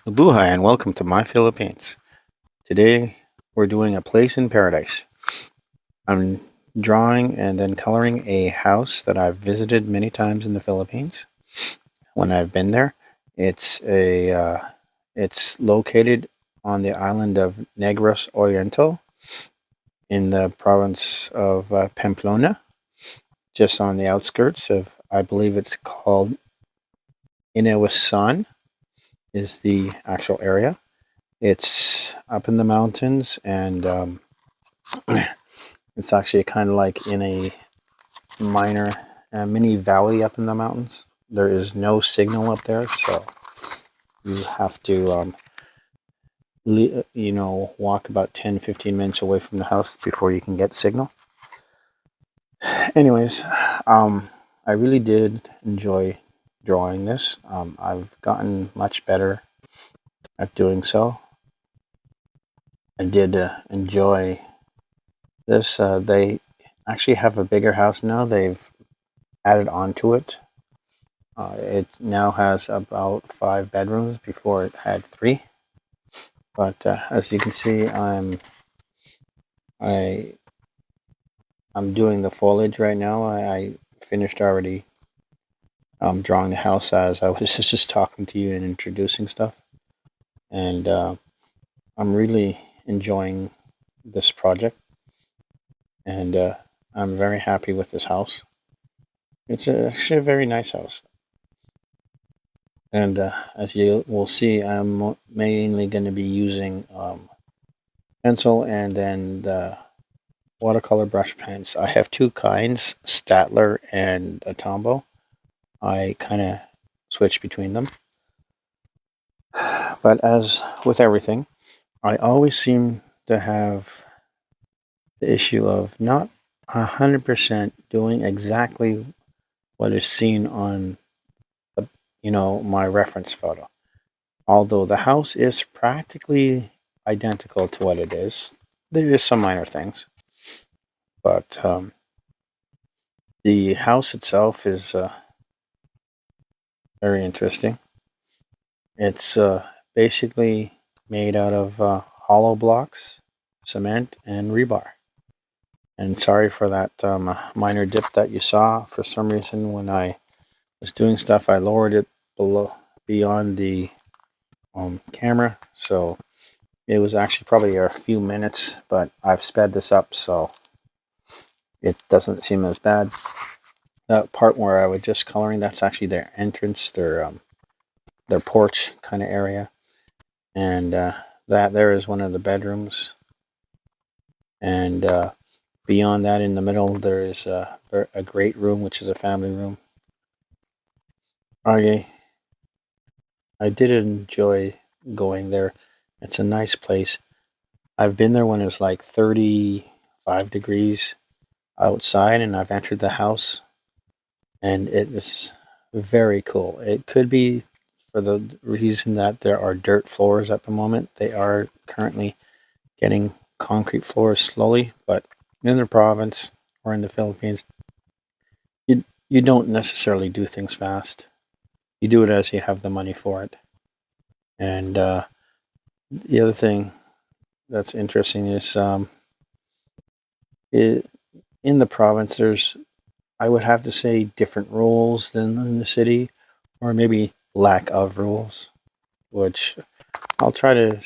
Aloha and welcome to my Philippines. Today we're doing a place in paradise. I'm drawing and then coloring a house that I've visited many times in the Philippines. When I've been there, it's located on the island of Negros Oriental in the province of Pamplona, just on the outskirts of, I believe it's called Inewisan is the actual area. It's up in the mountains and it's actually kind of like in a minor mini valley up in the mountains. There is no signal up there, so you have to, walk about 10, 15 minutes away from the house before you can get signal. Anyways, I really did enjoy drawing this. I've gotten much better at doing so. I did enjoy this. They actually have a bigger house now. They've added on to it. It now has about 5 bedrooms. Before it had 3. But as you can see, I I'm doing the foliage right now. I finished already drawing the house as I was just talking to you and introducing stuff, and I'm really enjoying this project, and I'm very happy with this house. It's actually a very nice house. And as you will see, I'm mainly going to be using pencil and then the watercolor brush pens. I have 2 kinds, Statler and a Tombow. I kind of switch between them. But as with everything, I always seem to have the issue of not 100% doing exactly what is seen on my reference photo. Although the house is practically identical to what it is, there is some minor things. But the house itself is very interesting. It's basically made out of hollow blocks, cement, and rebar. And sorry for that minor dip that you saw. For some reason, when I was doing stuff, I lowered it below beyond the camera, so it was actually probably a few minutes, but I've sped this up so it doesn't seem as bad. That part where I was just coloring, that's actually their entrance, their porch kind of area, and that there is one of the bedrooms, and beyond that, in the middle, there is a great room, which is a family room. I I did enjoy going there. It's a nice place. I've been there when it was like 35 degrees outside, and I've entered the house, and it is very cool. It could be for the reason that there are dirt floors at the moment. They are currently getting concrete floors slowly, but in the province or in the Philippines, you don't necessarily do things fast. You do it as you have the money for it. And the other thing that's interesting is it, in the province, there's, I would have to say, different rules than in the city, or maybe lack of rules, which I'll try to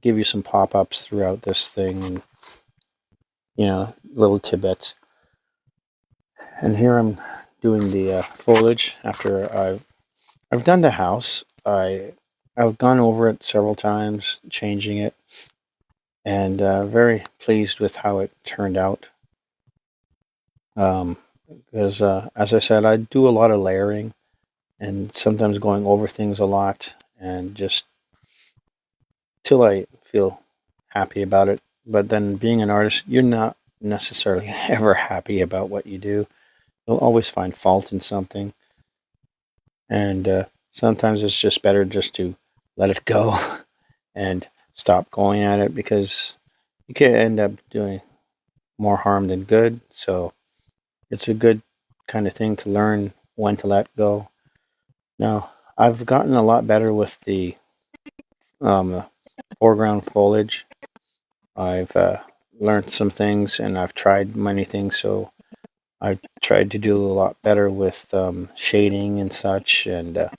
give you some pop ups throughout this thing and, little tidbits. And here I'm doing the foliage after I've done the house. I've gone over it several times, changing it, and very pleased with how it turned out. Because, as I said, I do a lot of layering and sometimes going over things a lot, and just till I feel happy about it. But then, being an artist, you're not necessarily ever happy about what you do. You'll always find fault in something, and sometimes it's just better just to let it go and stop going at it, because you can end up doing more harm than good. So it's a good kind of thing to learn when to let go. Now, I've gotten a lot better with the the foreground foliage. I've learned some things, and I've tried many things. So I've tried to do a lot better with shading and such. And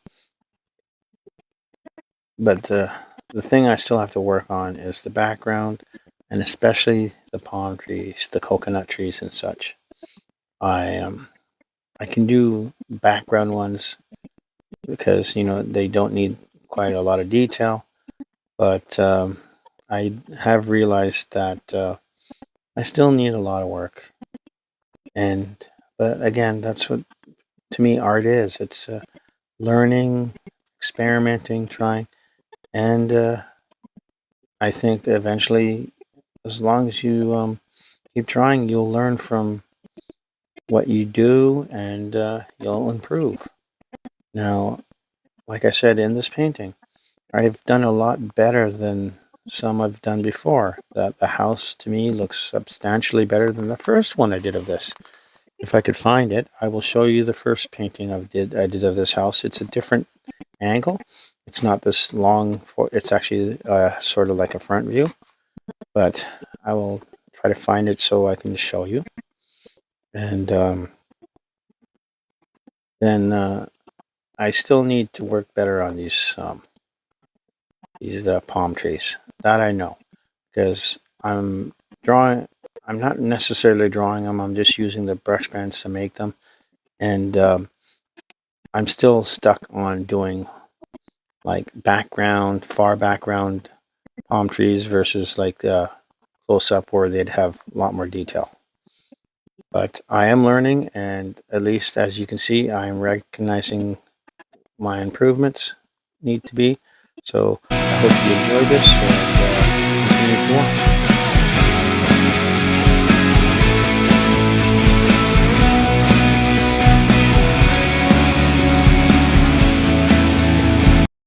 but the thing I still have to work on is the background, and especially the palm trees, the coconut trees, and such. I can do background ones because they don't need quite a lot of detail, but I have realized that I still need a lot of work. And but again, that's what to me art is. It's learning, experimenting, trying, and I think eventually, as long as you keep trying, you'll learn from what you do, and you'll improve. Now, like I said in this painting, I've done a lot better than some I've done before. That the house to me looks substantially better than the first one I did of this. If I could find it, I will show you the first painting I did of this house. It's a different angle. It's not this long. It's actually sort of like a front view, but I will try to find it so I can show you. And then I still need to work better on these palm trees. That I know, because I'm drawing. I'm not necessarily drawing them. I'm just using the brush pens to make them, and I'm still stuck on doing like far background palm trees versus like close up where they'd have a lot more detail. But I am learning, and at least as you can see, I am recognizing my improvements need to be. So I hope you enjoyed this, and